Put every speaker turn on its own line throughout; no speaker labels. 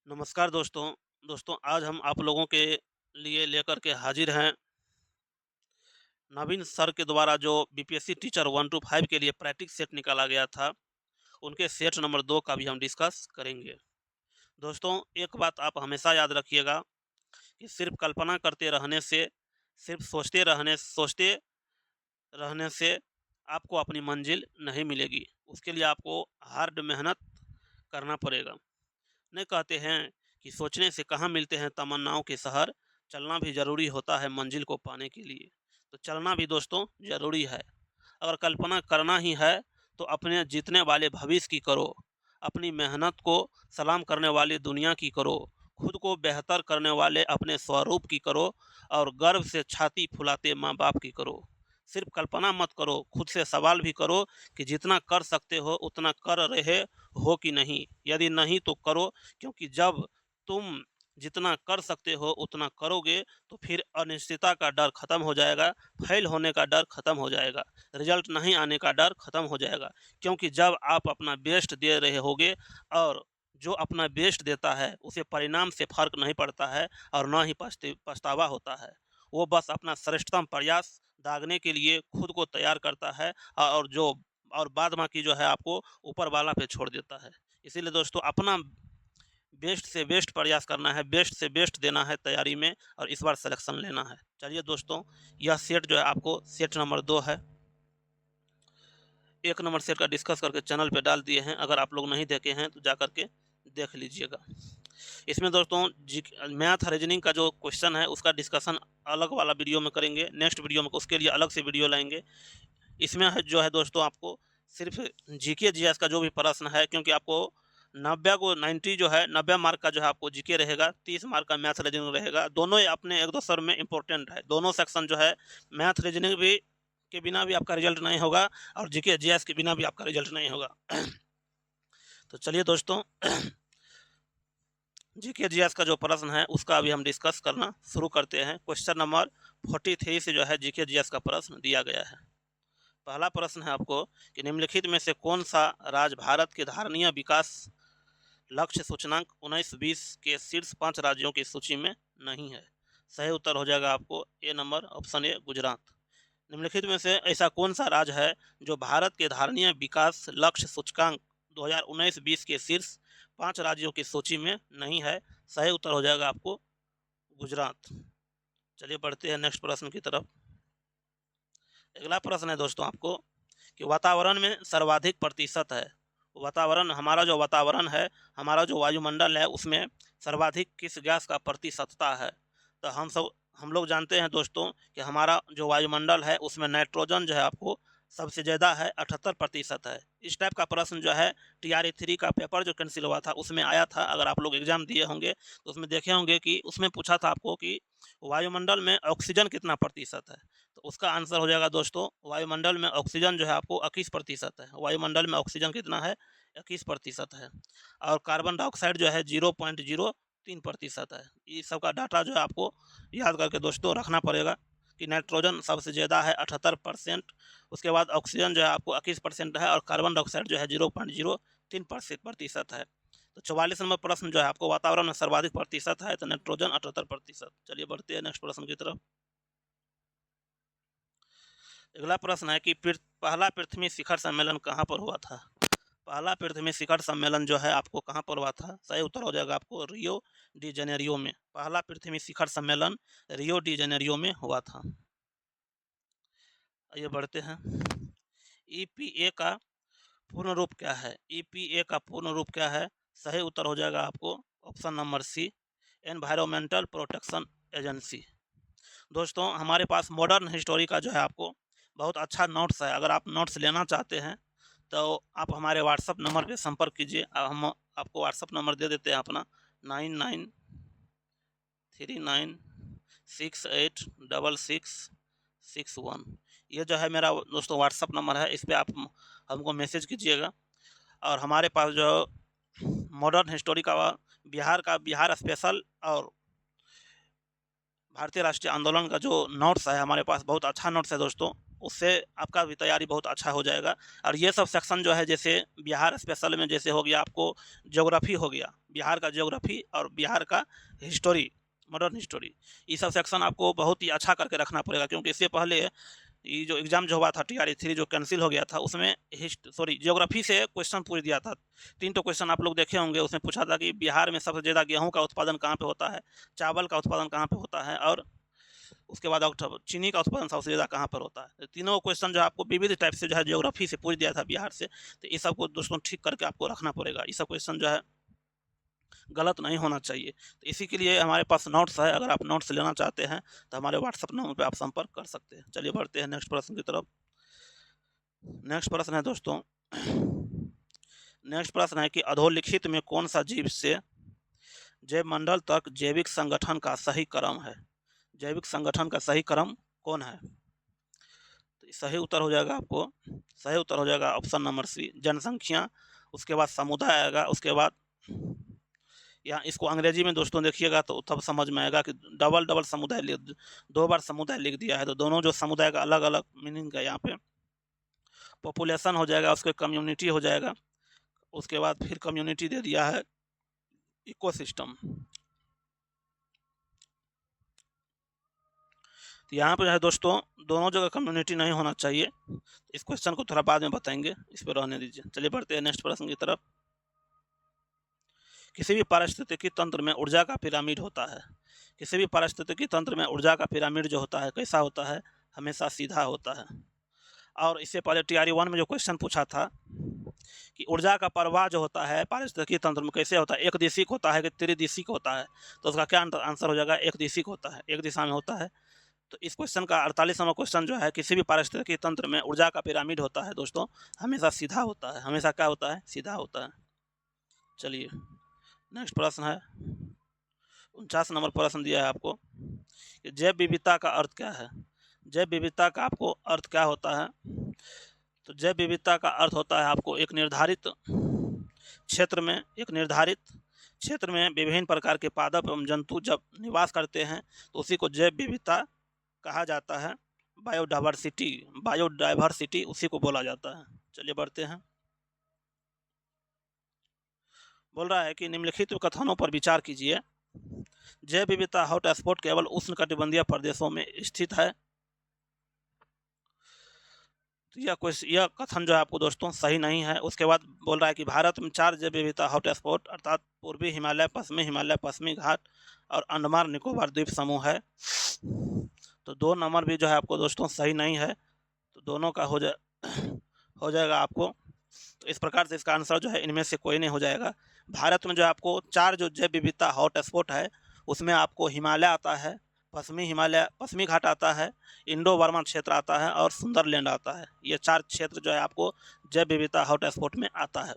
नमस्कार दोस्तों। आज हम आप लोगों के लिए लेकर के हाजिर हैं नवीन सर के द्वारा जो बीपीएससी टीचर 1 टू 5 के लिए प्रैक्टिस सेट निकाला गया था, उनके सेट नंबर 2 का भी हम डिस्कस करेंगे। दोस्तों, एक बात आप हमेशा याद रखिएगा कि सिर्फ़ कल्पना करते रहने से, सिर्फ़ सोचते रहने से आपको अपनी मंज़िल नहीं मिलेगी। उसके लिए आपको हार्ड मेहनत करना पड़ेगा। नहीं कहते हैं कि सोचने से कहाँ मिलते हैं तमन्नाओं के शहर, चलना भी ज़रूरी होता है मंजिल को पाने के लिए। तो चलना भी दोस्तों ज़रूरी है। अगर कल्पना करना ही है तो अपने जीतने वाले भविष्य की करो, अपनी मेहनत को सलाम करने वाली दुनिया की करो, खुद को बेहतर करने वाले अपने स्वरूप की करो और गर्व से छाती फुलाते माँ बाप की करो। सिर्फ कल्पना मत करो, खुद से सवाल भी करो कि जितना कर सकते हो उतना कर रहे हो कि नहीं। यदि नहीं तो करो, क्योंकि जब तुम जितना कर सकते हो उतना करोगे तो फिर अनिश्चितता का डर खत्म हो जाएगा, फेल होने का डर खत्म हो जाएगा, रिजल्ट नहीं आने का डर खत्म हो जाएगा। क्योंकि जब आप अपना बेस्ट दे रहे होगे और जो अपना बेस्ट देता है उसे परिणाम से फ़र्क नहीं पड़ता है और ना ही पछतावा होता है। वो बस अपना श्रेष्ठतम प्रयास दागने के लिए खुद को तैयार करता है और बाद बाकी जो है आपको ऊपर वाला पे छोड़ देता है। इसीलिए दोस्तों अपना बेस्ट से बेस्ट प्रयास करना है, बेस्ट से बेस्ट देना है तैयारी में और इस बार सिलेक्शन लेना है। चलिए दोस्तों, यह सेट जो है आपको सेट नंबर 2 है। 1 नंबर सेट का डिस्कस करके चैनल पे डाल दिए हैं, अगर आप लोग नहीं देखे हैं तो जा कर के देख लीजिएगा। इसमें दोस्तों मैथ रीजनिंग का जो क्वेश्चन है उसका डिस्कशन अलग वाला वीडियो में करेंगे, नेक्स्ट वीडियो में उसके लिए अलग से वीडियो लाएँगे। इसमें है जो है दोस्तों आपको सिर्फ़ जीके जीएस का जो भी प्रश्न है, क्योंकि आपको 90 को 90 जो है 90 मार्क का जो है आपको जीके रहेगा, 30 मार्क का मैथ रीजनिंग रहेगा। दोनों ही अपने एक दूसरे में इम्पोर्टेंट है। दोनों सेक्शन जो है मैथ रीजनिंग भी के बिना भी आपका रिजल्ट नहीं होगा और जीके जीएस के बिना भी आपका रिजल्ट नहीं होगा। तो चलिए दोस्तों, जीके जीएस का जो प्रश्न है उसका अभी हम डिस्कस करना शुरू करते हैं। क्वेश्चन नंबर 43 से जो है जीके जीएस का प्रश्न दिया गया है। पहला प्रश्न है आपको कि निम्नलिखित में से कौन सा राज्य भारत के धारणीय विकास लक्ष्य सूचकांक 19-20 के शीर्ष 5 राज्यों की सूची में नहीं है। सही उत्तर हो जाएगा आपको ए नंबर, ऑप्शन ए, गुजरात। निम्नलिखित में से ऐसा कौन सा राज्य है जो भारत के धारणीय विकास लक्ष्य सूचकांक 2019-20 के शीर्ष 5 राज्यों की सूची में नहीं है। सही उत्तर हो जाएगा आपको गुजरात। चलिए बढ़ते हैं नेक्स्ट प्रश्न की तरफ। अगला प्रश्न है दोस्तों आपको कि वातावरण में सर्वाधिक प्रतिशत है। हमारा जो वातावरण है, हमारा जो वायुमंडल है, उसमें सर्वाधिक किस गैस का प्रतिशतता है। तो हम लोग जानते हैं दोस्तों कि हमारा जो वायुमंडल है उसमें नाइट्रोजन जो है आपको सबसे ज़्यादा है, 78% है। इस टाइप का प्रश्न जो है टीआरई 3 का पेपर जो कैंसिल हुआ था उसमें आया था। अगर आप लोग एग्जाम दिए होंगे तो उसमें देखे होंगे कि उसमें पूछा था आपको कि वायुमंडल में ऑक्सीजन कितना प्रतिशत है। तो उसका आंसर हो जाएगा दोस्तों, वायुमंडल में ऑक्सीजन जो है आपको 21% है। वायुमंडल में ऑक्सीजन कितना है, 21% है। और कार्बन डाइऑक्साइड जो है 0.03% है। ये सब का डाटा जो है आपको याद करके दोस्तों रखना पड़ेगा कि नाइट्रोजन सबसे ज़्यादा है 78%, उसके बाद ऑक्सीजन जो है आपको 21% है और कार्बन डाइऑक्साइड जो है 0.03% है। तो 44 नंबर प्रश्न जो है आपको वातावरण में सर्वाधिक प्रतिशत है, तो नाइट्रोजन 78%। चलिए बढ़ते हैं नेक्स्ट प्रश्न की तरफ। अगला प्रश्न है कि पहला पृथ्वी शिखर सम्मेलन कहाँ पर हुआ था। पहला पृथ्वी शिखर सम्मेलन जो है आपको कहाँ पर हुआ था। सही उत्तर हो जाएगा आपको रियो डी जेनेरियो में। पहला पृथ्वी शिखर सम्मेलन रियो डी जेनेरियो में हुआ था। आइए बढ़ते हैं। ईपीए का पूर्ण रूप क्या है। ईपीए का पूर्ण रूप क्या है। सही उत्तर हो जाएगा आपको option number C, environmental protection agency. दोस्तों हमारे पास मॉडर्न हिस्टोरी का जो है आपको बहुत अच्छा नोट्स है। अगर आप नोट्स लेना चाहते हैं तो आप हमारे व्हाट्सअप नंबर पे संपर्क कीजिए। हम आपको व्हाट्सअप नंबर दे देते हैं अपना 9939686661। ये जो है मेरा दोस्तों व्हाट्सअप नंबर है, इस पे आप हमको मैसेज कीजिएगा। और हमारे पास जो मॉडर्न हिस्टोरी का बिहार स्पेशल और भारतीय राष्ट्रीय आंदोलन का जो नोट्स है हमारे पास बहुत अच्छा नोट्स है दोस्तों, उससे आपका भी तैयारी बहुत अच्छा हो जाएगा। और ये सब सेक्शन जो है जैसे बिहार स्पेशल में जैसे हो गया आपको ज्योग्राफी हो गया, बिहार का ज्योग्राफी और बिहार का हिस्टोरी, मॉडर्न हिस्टोरी, ये सब सेक्शन आपको बहुत ही अच्छा करके रखना पड़ेगा, क्योंकि इससे पहले ये जो एग्जाम जो हुआ था TRE 3 जो कैंसिल हो गया था, उसमें ज्योग्राफी से क्वेश्चन पूछ दिया था। 3 तो क्वेश्चन आप लोग देखे होंगे। उसमें पूछा था कि बिहार में सबसे ज़्यादा गेहूं का उत्पादन कहाँ पे होता है, चावल का उत्पादन कहाँ पे होता है, और उसके बाद चीनी का उत्पादन सबसे ज़्यादा कहाँ पर होता है। तीनों क्वेश्चन जो आपको विविध टाइप से जो है ज्योग्राफी से पूछ दिया था बिहार से। तो ये सबको दोस्तों ठीक करके आपको रखना पड़ेगा। ये सब क्वेश्चन जो है गलत नहीं होना चाहिए। तो इसी के लिए हमारे पास नोट्स है। अगर आप नोट्स लेना चाहते हैं तो हमारे व्हाट्सअप नंबर पर आप संपर्क कर सकते हैं। चलिए बढ़ते हैं नेक्स्ट प्रश्न की तरफ। नेक्स्ट प्रश्न है दोस्तों, नेक्स्ट प्रश्न है कि अधोलिखित में कौन सा जीव से जैव मंडल तक जैविक संगठन का सही क्रम है। जैविक संगठन का सही क्रम कौन है। तो सही उत्तर हो जाएगा आपको, सही उत्तर हो जाएगा ऑप्शन नंबर सी, जनसंख्या। उसके बाद समुदाय आएगा। उसके बाद यहाँ इसको अंग्रेजी में दोस्तों देखिएगा तो तब समझ में आएगा कि डबल डबल समुदाय लिख, 2 बार समुदाय लिख दिया है, तो दोनों जो समुदाय का अलग अलग मीनिंग है यहाँ पे। पॉपुलेशन हो जाएगा, उसके कम्युनिटी हो जाएगा। उसके बाद फिर कम्युनिटी दे दिया है इकोसिस्टम। तो यहाँ पे जो है दोस्तों दोनों जगह कम्युनिटी नहीं होना चाहिए। इस क्वेश्चन को थोड़ा बाद में बताएंगे, इस पर रहने दीजिए। चलिए बढ़ते हैं नेक्स्ट प्रश्न की तरफ। किसी भी पारिस्थितिकी तंत्र में ऊर्जा का पिरामिड होता है। किसी भी पारिस्थितिकी तंत्र में ऊर्जा का पिरामिड जो होता है कैसा होता है, हमेशा सीधा होता है। और इससे पहले TRE 1 में जो क्वेश्चन पूछा था कि ऊर्जा का प्रवाह जो होता है पारिस्थितिकी तंत्र में कैसे होता है, एक दिशिक होता है कि त्रिदिशिक होता है, तो उसका क्या आंसर हो जाएगा, एक दिशिक होता है, एक दिशा में होता है। तो इस क्वेश्चन का 48 नंबर क्वेश्चन जो है, किसी भी पारिस्थितिकी तंत्र में ऊर्जा का पिरामिड होता है दोस्तों हमेशा सीधा होता है। हमेशा क्या होता है, सीधा होता है। चलिए नेक्स्ट प्रश्न है, 49 नंबर प्रश्न दिया है आपको कि जैव विविधता का अर्थ क्या है। जैव विविधता का आपको अर्थ क्या होता है। तो जैव विविधता का अर्थ होता है आपको एक निर्धारित क्षेत्र में विभिन्न प्रकार के पादप एवं जंतु जब निवास करते हैं तो उसी को जैव विविधता कहा जाता है। बायोडाइवर्सिटी उसी को बोला जाता है। चलिए बढ़ते हैं। बोल रहा है कि निम्नलिखित कथनों पर विचार कीजिए। जैव विविधता हॉटस्पॉट केवल उष्णकटिबंधीय प्रदेशों में स्थित है। तो यह कथन जो है आपको दोस्तों सही नहीं है। उसके बाद बोल रहा है कि भारत में 4 जैव विविधता हॉटस्पॉट अर्थात पूर्वी हिमालय, पश्चिमी घाट और अंडमान निकोबार द्वीप समूह है। तो 2 नंबर भी जो है आपको दोस्तों सही नहीं है, तो दोनों का हो जाएगा आपको। तो इस प्रकार से इसका आंसर जो है इनमें से कोई नहीं हो जाएगा। भारत में जो आपको 4 जो जैव विविधता हॉटस्पॉट है उसमें आपको हिमालय आता है, पश्चिमी घाट आता है, इंडो बर्मा क्षेत्र आता है और सुंदरलैंड आता है। ये 4 क्षेत्र जो है आपको जैव विविधता हॉटस्पॉट में आता है।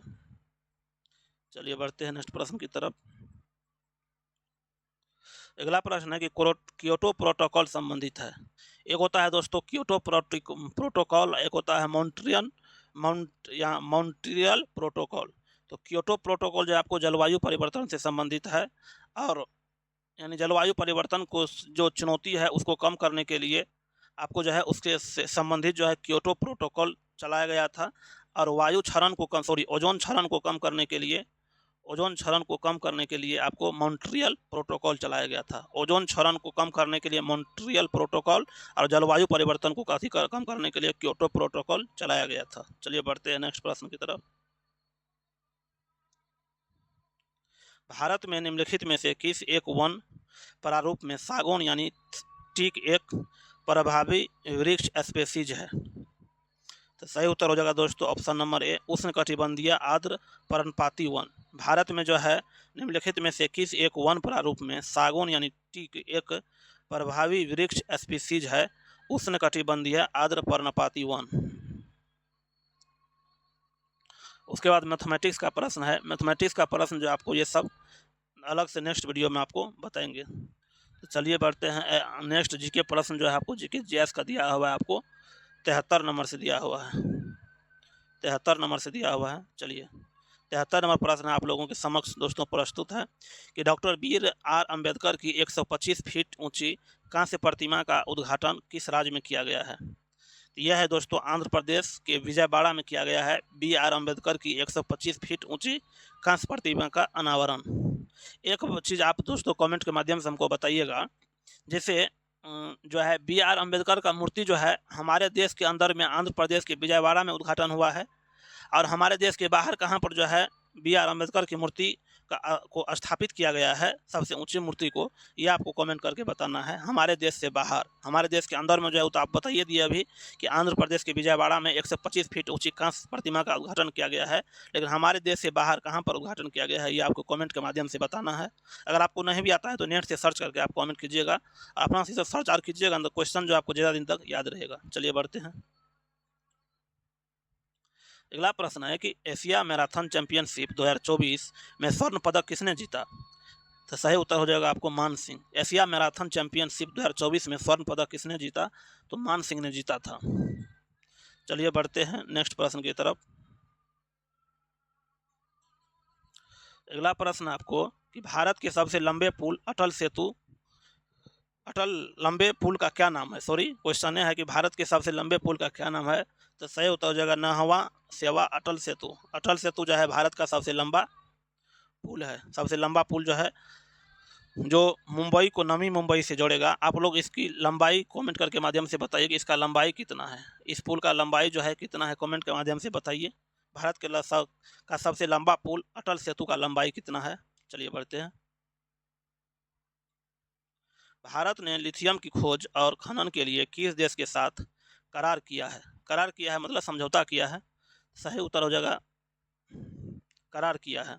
चलिए बढ़ते हैं नेक्स्ट प्रश्न की तरफ। अगला प्रश्न है कि क्योटो प्रोटोकॉल संबंधित है। एक होता है दोस्तों क्योटो प्रोटोकॉल, एक होता है मॉन्ट्रियल प्रोटोकॉल। तो क्योटो प्रोटोकॉल जो आपको जलवायु परिवर्तन से संबंधित है, और यानी जलवायु परिवर्तन को जो चुनौती है उसको कम करने के लिए आपको जो है उसके से संबंधित जो है क्योटो प्रोटोकॉल चलाया गया था। और ओजोन क्षरण को कम करने के लिए आपको मॉन्ट्रियल प्रोटोकॉल चलाया गया था। ओजोन क्षरण को कम करने के लिए मॉन्ट्रियल प्रोटोकॉल और जलवायु परिवर्तन को काफी कम करने के लिए क्योटो प्रोटोकॉल चलाया गया था। चलिए बढ़ते हैं नेक्स्ट प्रश्न की तरफ। भारत में निम्नलिखित में से किस एक वन प्रारूप में सागौन यानी टीक एक प्रभावी वृक्ष स्पेसीज है। तो सही उत्तर हो जाएगा दोस्तों ऑप्शन नंबर ए, उष्णकटिबंधीय आर्द्र पर्णपाती वन। भारत में जो है निम्नलिखित में से किस एक वन प्रारूप में सागौन यानी टीक एक प्रभावी वृक्ष स्पीसीज है, उष्णकटिबंधीय आर्द्र पर्णपाती वन। उसके बाद मैथमेटिक्स का प्रश्न है। मैथमेटिक्स का प्रश्न जो आपको ये सब अलग से नेक्स्ट वीडियो में आपको बताएंगे। तो चलिए बढ़ते हैं नेक्स्ट जीके प्रश्न जो है आपको जीके जीएस का दिया हुआ है, आपको 73 नंबर से दिया हुआ है। 73 नंबर से दिया हुआ है। चलिए 73 नंबर प्रश्न आप लोगों के समक्ष दोस्तों प्रस्तुत है कि डॉक्टर BR अम्बेडकर की 125 फीट ऊंची कांस्य प्रतिमा का उद्घाटन किस राज्य में किया गया है। यह है दोस्तों आंध्र प्रदेश के विजयवाड़ा में किया गया है BR अम्बेडकर की 125 फीट ऊंची कांस्य प्रतिमा का अनावरण। एक चीज़ आप दोस्तों कमेंट के माध्यम से हमको बताइएगा, जैसे जो है बी आर अम्बेडकर का मूर्ति जो है हमारे देश के अंदर में आंध्र प्रदेश के विजयवाड़ा में उद्घाटन हुआ है, और हमारे देश के बाहर कहाँ पर जो है बी आर अम्बेडकर की मूर्ति को स्थापित किया गया है, सबसे ऊंची मूर्ति को, ये आपको कमेंट करके बताना है। हमारे देश से बाहर, हमारे देश के अंदर में जो है तो आप बताइए दिए अभी कि आंध्र प्रदेश के विजयवाड़ा में 125 फीट ऊंची कांस्य प्रतिमा का उद्घाटन किया गया है, लेकिन हमारे देश से बाहर कहाँ पर उद्घाटन किया गया है ये आपको कमेंट के माध्यम से बताना है। अगर आपको नहीं भी आता है तो नेट से सर्च करके आप कमेंट कीजिएगा, अपना से सर्च आर कीजिएगा, तो क्वेश्चन जो आपको ज़्यादा दिन तक याद रहेगा। चलिए बढ़ते हैं। अगला प्रश्न है कि एशिया मैराथन चैंपियनशिप 2024 में स्वर्ण पदक किसने जीता? तो सही उत्तर हो जाएगा आपको मान सिंह। एशिया मैराथन चैंपियनशिप 2024 में स्वर्ण पदक किसने जीता? तो मान सिंह ने जीता था। चलिए बढ़ते हैं नेक्स्ट प्रश्न की तरफ। अगला प्रश्न आपको कि भारत के सबसे लंबे पुल अटल लंबे पुल का क्या नाम है? सॉरी, क्वेश्चन है कि भारत के सबसे लंबे पुल का क्या नाम है? तो सही उत्तर हो जाएगा नहवा सेवा अटल सेतु। अटल सेतु जो है भारत का सबसे लंबा पुल है। सबसे लंबा पुल जो है जो मुंबई को नवी मुंबई से जोड़ेगा। आप लोग इसकी लंबाई कमेंट करके माध्यम से बताइए कि इसका लंबाई कितना है, इस पुल का लंबाई जो है कितना है, कमेंट के माध्यम से बताइए। भारत के का सबसे लंबा पुल अटल सेतु का लंबाई कितना है? चलिए बढ़ते हैं। भारत ने लिथियम की खोज और खनन के लिए किस देश के साथ करार किया है? करार किया है मतलब समझौता किया है। सही उत्तर हो जाएगा करार किया है,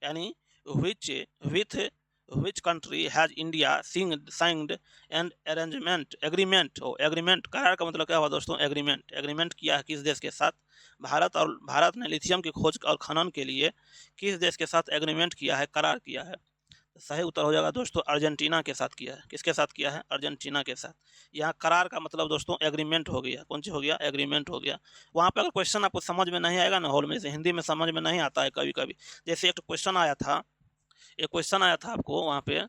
यानी which country has India signed and arrangement agreement. Agreement, करार का मतलब क्या हुआ दोस्तों? एग्रीमेंट किया है किस देश के साथ? भारत ने लिथियम की खोज और खनन के लिए किस देश के साथ एग्रीमेंट किया है, करार किया है? सही उत्तर हो जाएगा दोस्तों अर्जेंटीना के साथ किया है। किसके साथ किया है? अर्जेंटीना के साथ। यहाँ करार का मतलब दोस्तों एग्रीमेंट हो गया। कौन सी हो गया? एग्रीमेंट हो गया। वहाँ पे अगर क्वेश्चन आपको समझ में नहीं आएगा ना, हॉल में से हिंदी में समझ में नहीं आता है कभी कभी, जैसे एक क्वेश्चन आया था, आपको वहाँ पे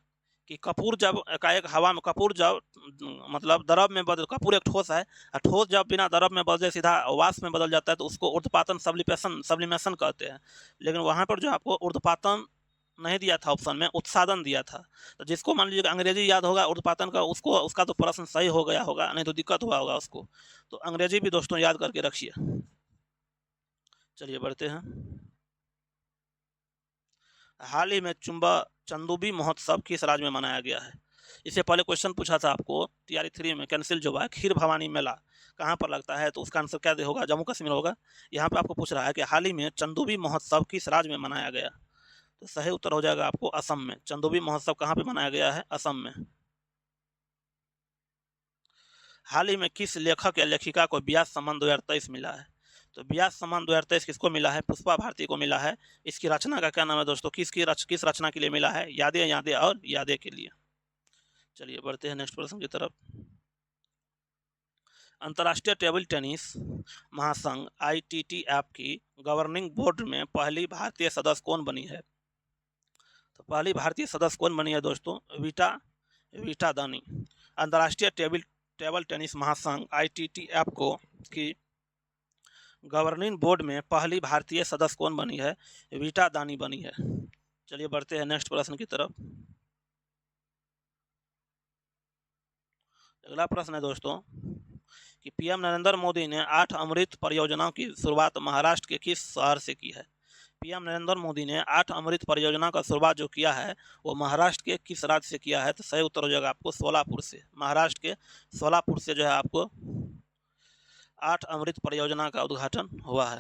कि कपूर जब एकाएक हवा में, कपूर जब मतलब द्रव में बदल, कपूर एक ठोस है, ठोस जब बिना द्रव में बदले सीधा वाष्प में बदल जाता है तो उसको ऊर्ध्वपातन सब्लिमेशन कहते हैं। लेकिन वहाँ पर जो आपको ऊर्ध्वपातन नहीं दिया था, ऑप्शन में उत्सादन दिया था। तो जिसको मान लीजिएगा अंग्रेजी याद होगा ऊर्ध्वपातन का, उसको उसका तो प्रश्न सही हो गया होगा, नहीं तो दिक्कत हुआ होगा उसको। तो अंग्रेजी भी दोस्तों याद करके रखिए। चलिए बढ़ते हैं। हाल ही में चंदूबी महोत्सव किस राज्य में मनाया गया है? इससे पहले क्वेश्चन पूछा था आपको तैयारी 3 में, कैंसिल जो है, खीर भवानी मेला कहाँ पर लगता है? तो उसका आंसर क्या होगा? जम्मू कश्मीर होगा। यहाँ पे आपको पूछ रहा है कि हाल ही में चंदूबी महोत्सव किस राज्य में मनाया गया? तो सही उत्तर हो जाएगा आपको असम में। चंदूबी महोत्सव कहाँ पे मनाया गया है? असम में। हाल ही में किस लेखक या लेखिका को व्यास सम्मान 2023 मिला है? तो व्यास सम्मान 2023 किसको मिला है? पुष्पा भारती को मिला है। इसकी रचना का क्या नाम है दोस्तों? किस रचना के लिए मिला है? यादें यादें और यादें के लिए। चलिए बढ़ते हैं नेक्स्ट प्रश्न की तरफ। अंतर्राष्ट्रीय टेबल टेनिस महासंघ ITTF की गवर्निंग बोर्ड में पहली भारतीय सदस्य कौन बनी है? तो पहली भारतीय सदस्य कौन बनी है दोस्तों? वीटा दानी। अंतर्राष्ट्रीय टेबल टेनिस महासंघ ITTF को की गवर्निंग बोर्ड में पहली भारतीय सदस्य कौन बनी है? वीटा दानी बनी है। चलिए बढ़ते हैं नेक्स्ट प्रश्न की तरफ। अगला प्रश्न है दोस्तों कि PM नरेंद्र मोदी ने 8 अमृत परियोजनाओं की शुरुआत महाराष्ट्र के किस शहर से की है? PM नरेंद्र मोदी ने 8 अमृत परियोजना का शुरुआत जो किया है वो महाराष्ट्र के किस राज्य से किया है? तो सही उत्तर हो जाएगा आपको सोलापुर से। महाराष्ट्र के सोलापुर से जो है आपको 8 अमृत परियोजना का उद्घाटन हुआ है।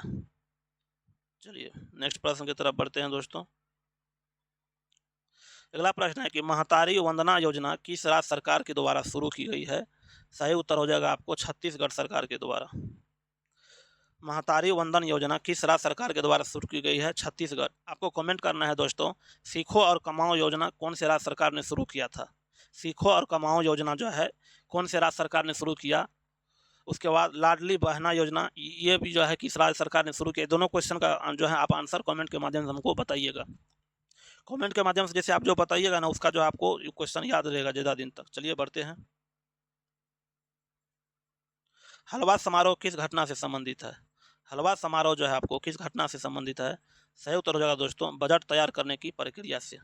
चलिए नेक्स्ट प्रश्न की तरफ बढ़ते हैं दोस्तों। अगला प्रश्न है कि महतारी वंदना योजना किस राज्य सरकार के द्वारा शुरू की गई है? सही उत्तर हो जाएगा आपको छत्तीसगढ़ सरकार के द्वारा। महतारी वंदन योजना किस राज्य सरकार के द्वारा शुरू की गई है? छत्तीसगढ़। आपको कमेंट करना है दोस्तों, सीखो और कमाओ योजना कौन से राज्य सरकार ने शुरू किया था? सीखो और कमाओ योजना जो है कौन से राज्य सरकार ने शुरू किया? उसके बाद लाडली बहना योजना, ये भी जो है किस राज्य सरकार ने शुरू किया? दोनों क्वेश्चन का जो है आप आंसर कमेंट के माध्यम से हमको बताइएगा। कमेंट के माध्यम से जैसे आप जो बताइएगा ना उसका जो आपको क्वेश्चन याद रहेगा ज़्यादा दिन तक। चलिए बढ़ते हैं। हलवा समारोह किस घटना से संबंधित है? हलवा समारोह जो है आपको किस घटना से संबंधित है? सही उत्तर हो जाएगा दोस्तों बजट तैयार करने की प्रक्रिया से।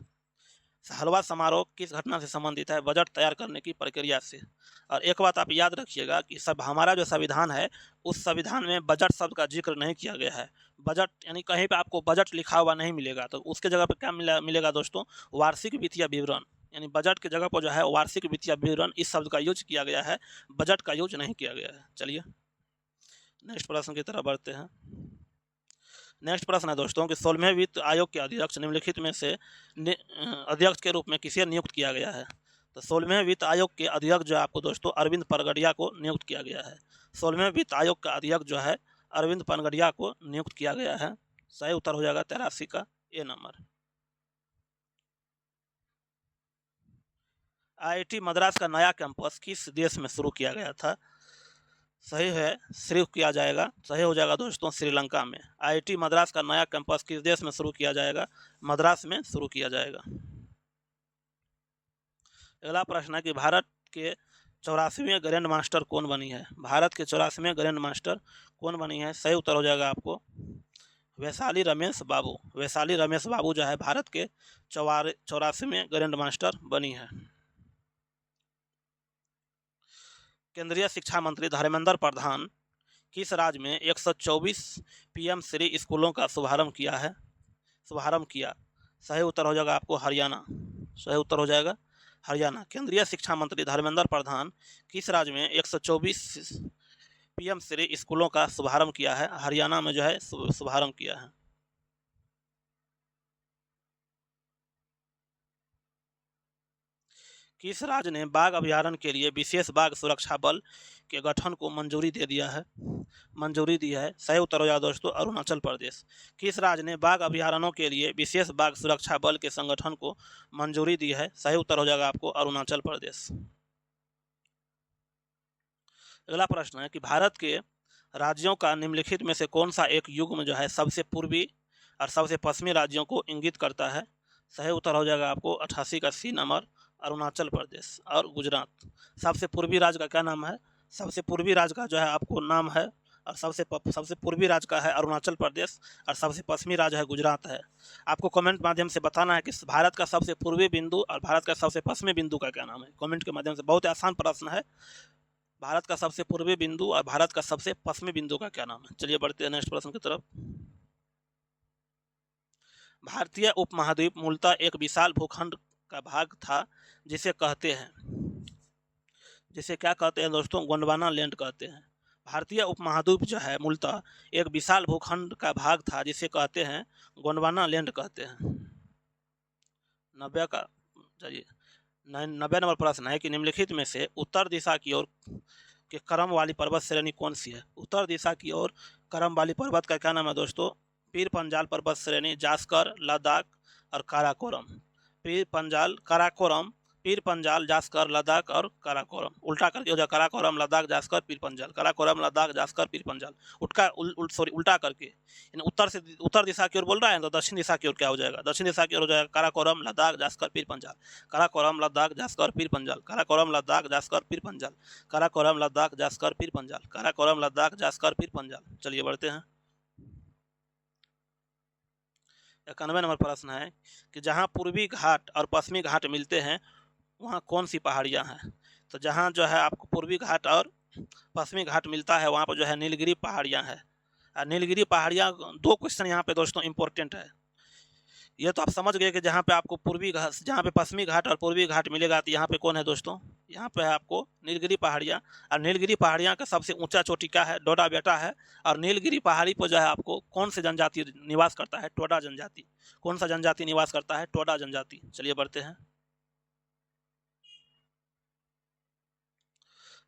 हलवा समारोह किस घटना से संबंधित है? बजट तैयार करने की प्रक्रिया से। और एक बात आप याद रखिएगा कि सब हमारा जो संविधान है उस संविधान में बजट शब्द का जिक्र नहीं किया गया है। बजट यानी कहीं पे आपको बजट लिखा हुआ नहीं मिलेगा, तो उसके जगह पे क्या मिलेगा दोस्तों? वार्षिक वित्तीय विवरण। यानी बजट की जगह पर जो है वार्षिक वित्तीय विवरण इस शब्द का यूज किया गया है, बजट का यूज नहीं किया गया है। चलिए नेक्स्ट प्रश्न की तरफ बढ़ते हैं। नेक्स्ट प्रश्न है दोस्तों कि 16वें वित्त आयोग के अध्यक्ष निम्नलिखित में से अध्यक्ष के रूप में किसे नियुक्त किया गया है? तो 16वें वित्त आयोग के अध्यक्ष जो है आपको दोस्तों अरविंद पनगड़िया को नियुक्त किया गया है। 16वें वित्त आयोग का अध्यक्ष जो है अरविंद पनगड़िया को नियुक्त किया गया है। सही उत्तर हो जाएगा 83 का ए नंबर। IIT मद्रास का नया कैंपस किस देश में शुरू किया गया था? सही है, शुरू किया जाएगा, सही हो जाएगा दोस्तों श्रीलंका में। IIT मद्रास का नया कैंपस किस देश में शुरू किया जाएगा? मद्रास में शुरू किया जाएगा। अगला प्रश्न है कि भारत के 84वें ग्रैंड मास्टर कौन बनी है? भारत के 84वें ग्रैंड मास्टर कौन बनी है? सही उत्तर हो जाएगा आपको वैशाली रमेश बाबू। वैशाली रमेश बाबू जो है भारत के 84वें ग्रैंड मास्टर बनी है। केंद्रीय शिक्षा मंत्री धर्मेंद्र प्रधान किस राज्य में 124 PM श्री स्कूलों का शुभारंभ किया? सही उत्तर हो जाएगा आपको हरियाणा। सही उत्तर हो जाएगा हरियाणा। केंद्रीय शिक्षा मंत्री धर्मेंद्र प्रधान किस राज्य में 124 PM श्री स्कूलों का शुभारंभ किया है? हरियाणा में जो है शुभारंभ किया है। किस राज्य ने बाघ अभ्यारण्य के लिए विशेष बाघ सुरक्षा बल के गठन को मंजूरी दी है? सही उत्तर हो जाएगा दोस्तों अरुणाचल प्रदेश। किस राज्य ने बाघ अभ्यारण्यों के लिए विशेष बाघ सुरक्षा बल के संगठन को मंजूरी दी है? सही उत्तर हो जाएगा आपको अरुणाचल प्रदेश। अगला प्रश्न है कि भारत के राज्यों का निम्नलिखित में से कौन सा एक युग्म जो है सबसे पूर्वी और सबसे पश्चिमी राज्यों को इंगित करता है? सही उत्तर हो जाएगा आपको 88 का C नंबर अरुणाचल प्रदेश और गुजरात। सबसे पूर्वी राज्य का क्या नाम है? सबसे पूर्वी राज्य का जो है आपको नाम है, और सबसे पूर्वी राज्य का है अरुणाचल प्रदेश और सबसे पश्चिमी राज्य है गुजरात है। आपको कमेंट माध्यम से बताना है कि भारत का सबसे पूर्वी बिंदु और भारत का सबसे पश्चिमी बिंदु का क्या नाम है। कमेंट के माध्यम से, बहुत आसान प्रश्न है। भारत का सबसे पूर्वी बिंदु और भारत का सबसे पश्चिमी बिंदु का क्या नाम है? चलिए बढ़ते हैं नेक्स्ट प्रश्न की तरफ। भारतीय उपमहाद्वीप मूलतः एक विशाल भूखंड का भाग था जिसे क्या कहते हैं दोस्तों? गोंडवाना लैंड कहते हैं। भारतीय उपमहाद्वीप जो है मूलतः एक विशाल भूखंड का भाग था जिसे कहते हैं गोंडवाना लैंड कहते हैं। 90 नंबर प्रश्न है कि निम्नलिखित में से उत्तर दिशा की ओर के क्रम वाली पर्वत श्रेणी कौन सी है? उत्तर दिशा की ओर क्रम वाली पर्वत का क्या नाम है दोस्तों? पीर पंजाल पर्वत श्रेणी, जास्कर, लद्दाख और काराकोरम। पीर पंजाल, जास्कर, लद्दाख और काराकोरम। उल्टा करके हो जाए काराकोरम, लद्दाख, जास्कर, पीर पंजाल। काराकोरम, लद्दाख, जास्कर, पीर पंजाल। उल्टा करके उत्तर दिशा की ओर बोल रहा है तो दक्षिण दिशा की ओर क्या हो जाएगा? दक्षिण दिशा की ओर हो जाएगा काराकोरम, लद्दाख, जास्कर, पीर पंजाल। काराकोरम, लद्दाख, जास्कर, पीर पंजाल। काराकोरम, लद्दाख, जास्कर, पीर पंजाल। काराकोरम, लद्दाख, जास्कर, पीर पंजाल। काराकोरम, लद्दाख, जास्कर, पीर पंजाल। चलिए बढ़ते हैं। 91 नंबर प्रश्न है कि जहाँ पूर्वी घाट और पश्चिमी घाट मिलते हैं वहाँ कौन सी पहाड़ियाँ हैं? तो जहाँ जो है आपको पूर्वी घाट और पश्चिमी घाट मिलता है वहाँ पर जो है नीलगिरी पहाड़ियाँ हैं। और नीलगिरी पहाड़ियाँ, 2 क्वेश्चन यहाँ पे दोस्तों इंपॉर्टेंट है। ये तो आप समझ गए कि जहाँ पे आपको जहाँ पे पश्चिमी घाट और पूर्वी घाट मिलेगा तो यहाँ पे कौन है दोस्तों? यहाँ पे है आपको नीलगिरी पहाड़ियाँ। और नीलगिरी पहाड़ियाँ का सबसे ऊंचा चोटी क्या है? डोडा बेटा है। और नीलगिरी पहाड़ी पर जो है आपको कौन से जनजाति निवास करता है? टोडा जनजाति। कौन सा जनजाति निवास करता है? टोडा जनजाति। चलिए बढ़ते हैं।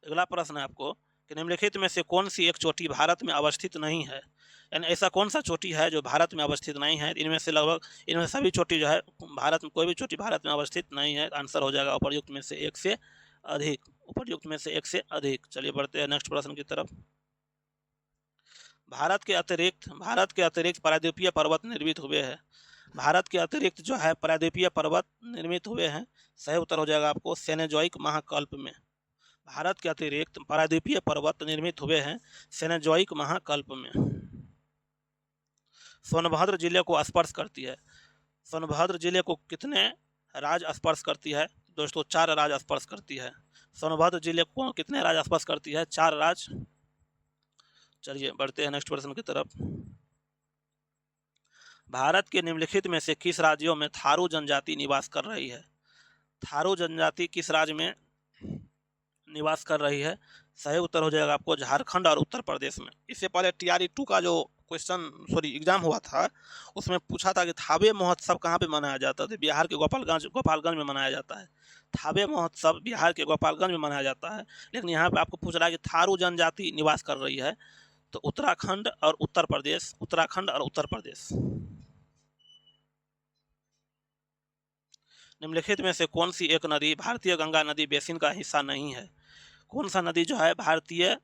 अगला प्रश्न है आपको कि निम्नलिखित में से कौन सी एक चोटी भारत में अवस्थित नहीं है? यानी ऐसा कौन सा चोटी है जो भारत में अवस्थित नहीं है? इनमें सभी चोटी जो है भारत में, कोई भी चोटी भारत में अवस्थित नहीं है। आंसर हो जाएगा उपर्युक्त में से एक से अधिक। उपर्युक्त में से एक से अधिक। चलिए बढ़ते हैं नेक्स्ट प्रश्न की तरफ। भारत के अतिरिक्त प्रायद्वीपीय पर्वत निर्मित हुए हैं। भारत के अतिरिक्त जो है प्रायद्वीपीय पर्वत निर्मित हुए हैं। सही उत्तर हो जाएगा आपको सेनेजोइक महाकल्प में। भारत के अतिरिक्त प्रायद्वीपीय पर्वत निर्मित हुए हैं सेनेजोइक महाकल्प में। सोनभद्र जिले को स्पर्श करती है। सोनभद्र जिले को कितने राज्य स्पर्श करती है? दोस्तों 4 राज्य स्पर्श करती है। सोनभद्र जिले को कितने राज्य स्पर्श करती है? 4 राज्य। चलिए बढ़ते हैं नेक्स्ट प्रश्न की तरफ। भारत के निम्नलिखित में से किस राज्यों में थारू जनजाति निवास कर रही है? थारू जनजाति किस राज्य में निवास कर रही है? सही उत्तर हो जाएगा आपको झारखंड और उत्तर प्रदेश में। इससे पहले TRE 2 का जो एग्जाम हुआ था उसमें पूछा था कि थावे महोत्सव कहाँ पे मनाया जाता है? बिहार के गोपालगंज में मनाया जाता है। थावे महोत्सव बिहार के गोपालगंज में मनाया जाता है, लेकिन यहाँ पे आपको पूछ रहा है कि थारू जनजाति निवास कर रही है, तो उत्तराखंड और उत्तर प्रदेश, उत्तराखंड और उत्तर प्रदेश। निम्नलिखित में से कौन सी एक नदी भारतीय गंगा नदी बेसिन का हिस्सा नहीं है? कौन सा नदी जो है भारतीय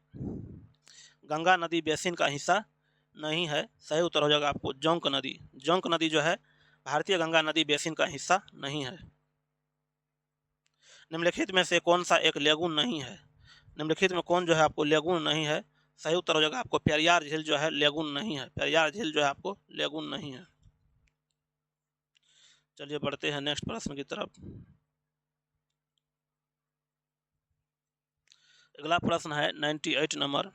गंगा नदी बेसिन का हिस्सा नहीं है? सही उत्तर हो जाएगा आपको जोंक नदी। जोंक नदी जो है भारतीय गंगा नदी बेसिन का हिस्सा नहीं है। निम्नलिखित में से कौन सा एक लेगून नहीं है? निम्नलिखित में कौन जो है आपको लेगून नहीं है? सही उत्तर हो जाएगा आपको पेरियार झील जो है लेगून नहीं है। पेरियार झील जो है आपको लेगून नहीं है। चलिए बढ़ते हैं नेक्स्ट प्रश्न की तरफ। अगला प्रश्न है 98 नंबर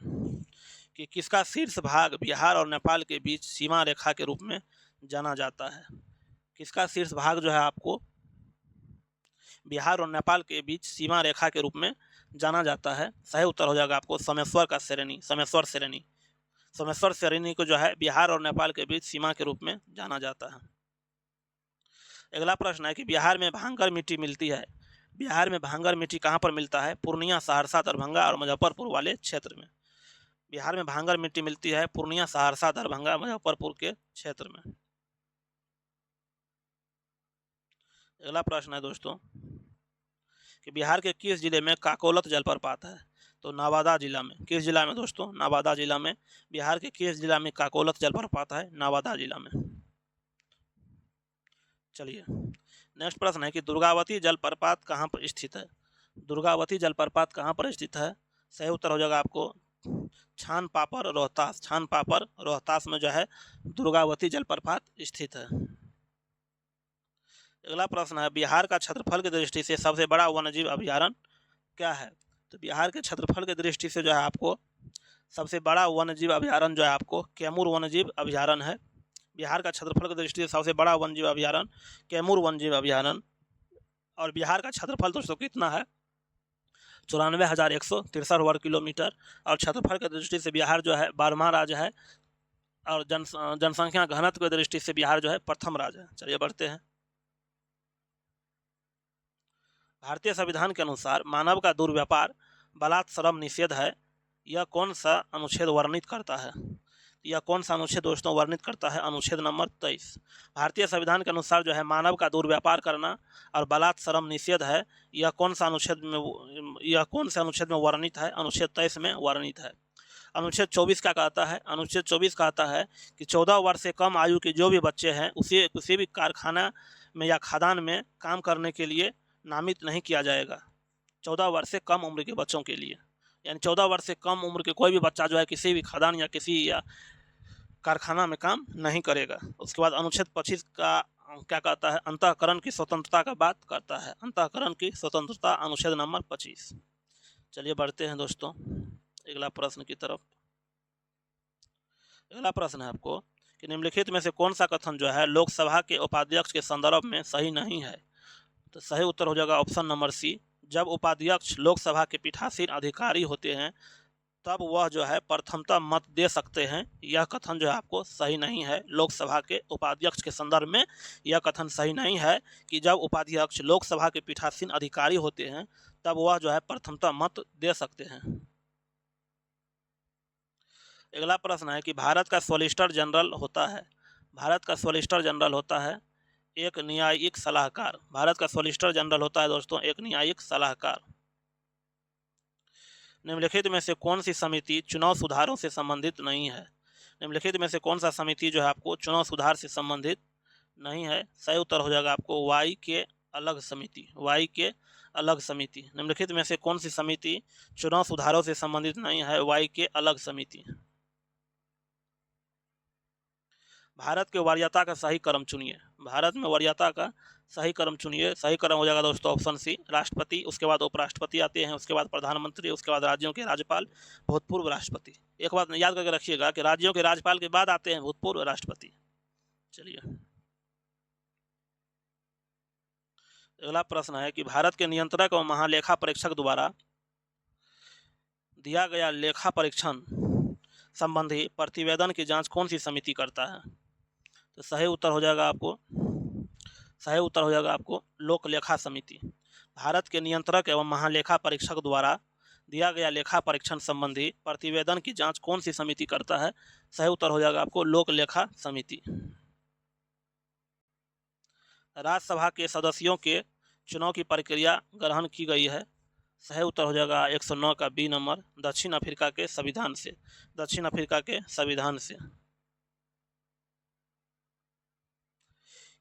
कि किसका शीर्ष भाग बिहार और नेपाल के बीच सीमा रेखा के रूप में जाना जाता है? किसका शीर्ष भाग जो है आपको बिहार और नेपाल के बीच सीमा रेखा के रूप में जाना जाता है? सही उत्तर हो जाएगा आपको सोमेश्वर का श्रेणी, सोमेश्वर श्रेणी। सोमेश्वर श्रेणी को जो है बिहार और नेपाल के बीच सीमा के रूप में जाना जाता है। अगला प्रश्न है कि बिहार में भांगर मिट्टी मिलती है। बिहार में भांगर मिट्टी कहाँ पर मिलता है? पूर्णिया, सहरसा, दरभंगा और मुजफ्फरपुर वाले क्षेत्र में। बिहार में भांगर मिट्टी मिलती है पूर्णिया, सहरसा, दरभंगा, मुजफ्फरपुर के क्षेत्र में। अगला प्रश्न है दोस्तों कि बिहार के किस जिले में काकोलत जलप्रपात है? तो नवादा जिला में। किस जिला में दोस्तों? नवादा जिला में। बिहार के किस जिला में काकोलत जलप्रपात है? नवादा जिला में। चलिए नेक्स्ट प्रश्न है कि दुर्गावती जलप्रपात कहाँ पर स्थित है? दुर्गावती जलप्रपात कहाँ पर स्थित है? सही उत्तर हो जाएगा आपको छान पापर, रोहतास। छान पापर, रोहतास में जो है दुर्गावती जलप्रपात स्थित है। अगला प्रश्न है बिहार का क्षेत्रफल की दृष्टि से सबसे बड़ा वन्यजीव अभयारण्य क्या है? तो बिहार के क्षेत्रफल की दृष्टि से जो है आपको सबसे बड़ा वन्यजीव अभयारण्य जो है आपको कैमूर वन्यजीव अभयारण्य है। बिहार का क्षेत्रफल की दृष्टि से सबसे बड़ा वन्यजीव अभयारण्य कैमूर वन्यजीव अभयारण्य। और बिहार का क्षेत्रफल दोस्तों कितना है? 94,163 वर्ग किलोमीटर। और क्षेत्रफल की दृष्टि से बिहार जो है 12वां राज्य है। और जनसंख्या घनत्व की दृष्टि से बिहार जो है प्रथम राज्य है। चलिए बढ़ते हैं। भारतीय संविधान के अनुसार मानव का दुर्व्यापार बलात्श्रम निषेध है, यह कौन सा अनुच्छेद वर्णित करता है? यह कौन सा अनुच्छेद दोस्तों वर्णित करता है? अनुच्छेद नंबर 23। भारतीय संविधान के अनुसार जो है मानव का दुर्व्यापार करना और बलात्श्रम निषेध है, यह कौन से अनुच्छेद में वर्णित है? अनुच्छेद 23 में वर्णित है। अनुच्छेद 24 क्या कहता है? अनुच्छेद 24 कहता है कि 14 वर्ष से कम आयु के जो भी बच्चे हैं उसे किसी भी कारखाना में या खदान में काम करने के लिए नामित नहीं किया जाएगा। 14 वर्ष से कम उम्र के बच्चों के लिए, यानी 14 वर्ष से कम उम्र के कोई भी बच्चा जो है किसी भी खदान या किसी या कारखाना में काम नहीं करेगा। उसके बाद अनुच्छेद 25 का क्या कहता है? अंतःकरण की स्वतंत्रता का बात करता है। अंतःकरण की स्वतंत्रता, अनुच्छेद नंबर 25। चलिए बढ़ते हैं दोस्तों अगला प्रश्न की तरफ। अगला प्रश्न है आपको कि निम्नलिखित में से कौन सा कथन जो है लोकसभा के उपाध्यक्ष के संदर्भ में सही नहीं है? तो सही उत्तर हो जाएगा ऑप्शन नंबर सी। जब उपाध्यक्ष लोकसभा के पीठासीन अधिकारी होते हैं तब वह जो है प्रथमता मत दे सकते हैं। यह कथन जो है आपको सही नहीं है। लोकसभा के उपाध्यक्ष के संदर्भ में यह कथन सही नहीं है कि जब उपाध्यक्ष लोकसभा के पीठासीन अधिकारी होते हैं तब वह जो है प्रथमता मत दे सकते हैं। अगला प्रश्न है कि भारत का सॉलिसिटर जनरल होता है। भारत का सॉलिसिटर जनरल होता है एक न्यायिक सलाहकार। भारत का सॉलिसिटर जनरल होता है दोस्तों एक न्यायिक सलाहकार। निम्नलिखित में से कौन सी समिति चुनाव सुधारों से संबंधित नहीं है? निम्नलिखित में से कौन सा समिति जो है आपको चुनाव सुधार से संबंधित नहीं है? सही उत्तर हो जाएगा आपको वाई के अलग समिति। वाई के अलग समिति। निम्नलिखित में से कौन सी समिति चुनाव सुधारों से संबंधित नहीं है? वाई के अलग समिति। भारत के वरीयता का सही क्रम चुनिए। भारत में वरीयता का सही क्रम चुनिए। सही क्रम हो जाएगा दोस्तों ऑप्शन सी, राष्ट्रपति, उसके बाद उपराष्ट्रपति आते हैं, उसके बाद प्रधानमंत्री, उसके बाद राज्यों के राज्यपाल, भूतपूर्व राष्ट्रपति। एक बात याद करके रखिएगा कि राज्यों के राज्यपाल के बाद आते हैं भूतपूर्व राष्ट्रपति। चलिए अगला प्रश्न है कि भारत के नियंत्रक और महालेखा परीक्षक द्वारा दिया गया लेखा परीक्षण संबंधी प्रतिवेदन की जांच कौन सी समिति करता है? तो सही उत्तर हो जाएगा आपको लोक लेखा समिति। भारत के नियंत्रक एवं महालेखा परीक्षक द्वारा दिया गया लेखा परीक्षण संबंधी प्रतिवेदन की जांच कौन सी समिति करता है? सही उत्तर हो जाएगा आपको लोक लेखा समिति। राज्यसभा के सदस्यों के चुनाव की प्रक्रिया ग्रहण की गई है। सही उत्तर हो जाएगा 109 का बी नंबर, दक्षिण अफ्रीका के संविधान से।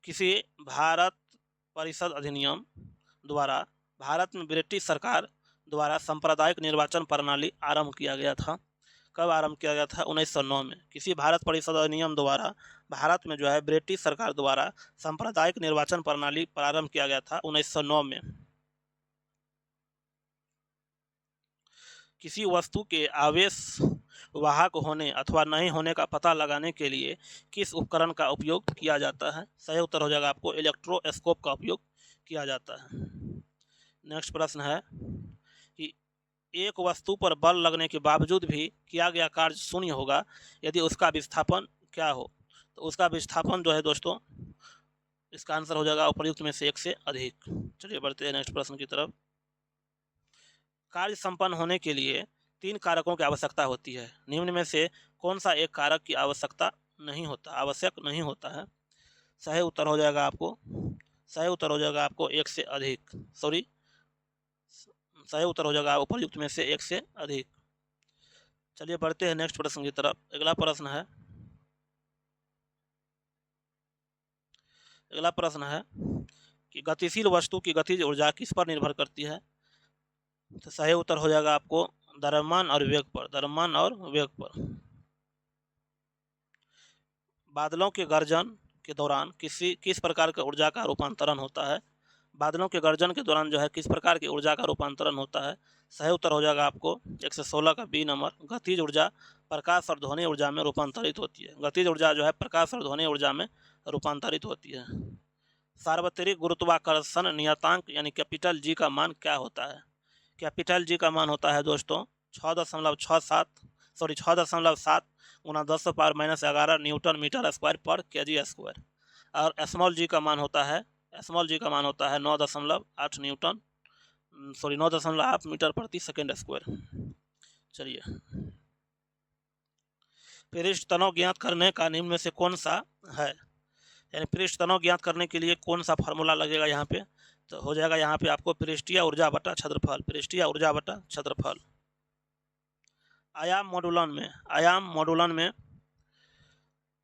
किसी भारत परिषद अधिनियम द्वारा भारत में ब्रिटिश सरकार द्वारा सांप्रदायिक निर्वाचन प्रणाली आरंभ किया गया था। कब आरंभ किया गया था? 1909 में। किसी भारत परिषद अधिनियम द्वारा भारत में जो है ब्रिटिश सरकार द्वारा सांप्रदायिक निर्वाचन प्रणाली प्रारंभ किया गया था 1909 में। किसी वस्तु के आवेश वाहक होने अथवा नहीं होने का पता लगाने के लिए किस उपकरण का उपयोग किया जाता है? सही उत्तर हो जाएगा आपको इलेक्ट्रोस्कोप का उपयोग किया जाता है। नेक्स्ट प्रश्न है कि एक वस्तु पर बल लगने के बावजूद भी किया गया कार्य शून्य होगा यदि उसका विस्थापन क्या हो? तो उसका विस्थापन जो है दोस्तों, इसका आंसर हो जाएगा उपर्युक्त में से एक से अधिक। चलिए बढ़ते हैं नेक्स्ट प्रश्न की तरफ। कार्य संपन्न होने के लिए 3 कारकों की आवश्यकता होती है। निम्न में से कौन सा एक कारक की आवश्यक नहीं होता है? सही उत्तर हो जाएगा आपको एक से अधिक। सही उत्तर हो जाएगा उपर्युक्त में से एक से अधिक। चलिए बढ़ते हैं नेक्स्ट प्रश्न की तरफ। अगला प्रश्न है कि गतिशील वस्तु की गतिज ऊर्जा किस पर निर्भर करती है? तो सही उत्तर हो जाएगा आपको द्रव्यमान और वेग पर। बादलों के गर्जन के दौरान किस प्रकार की ऊर्जा का रूपांतरण होता है? बादलों के गर्जन के दौरान जो है किस प्रकार की ऊर्जा का रूपांतरण होता है? सही उत्तर हो जाएगा आपको 116 का बी नंबर, गतिज ऊर्जा प्रकाश और ध्वनि ऊर्जा में रूपांतरित होती है। गतिज ऊर्जा जो है प्रकाश और ध्वनि ऊर्जा में रूपांतरित होती है। सार्वत्रिक गुरुत्वाकर्षण नियतांक यानी कैपिटल जी का मान क्या होता है? कैपिटल जी का मान होता है दोस्तों 6.7 गुना 10⁻⁻11 न्यूटन मीटर स्क्वायर पर केजी स्क्वायर। और स्मॉल जी का मान होता है 9.8 मीटर प्रति सेकेंड स्क्वायर। चलिए पृष्ठ तनाव ज्ञात करने का निम्न में से कौन सा है? यानी पृष्ठ तनाव ज्ञात करने के लिए कौन सा फार्मूला लगेगा यहाँ पे? तो हो जाएगा यहाँ पे आपको पृष्ठीय ऊर्जा बटा क्षेत्रफल। आयाम मॉडुलन में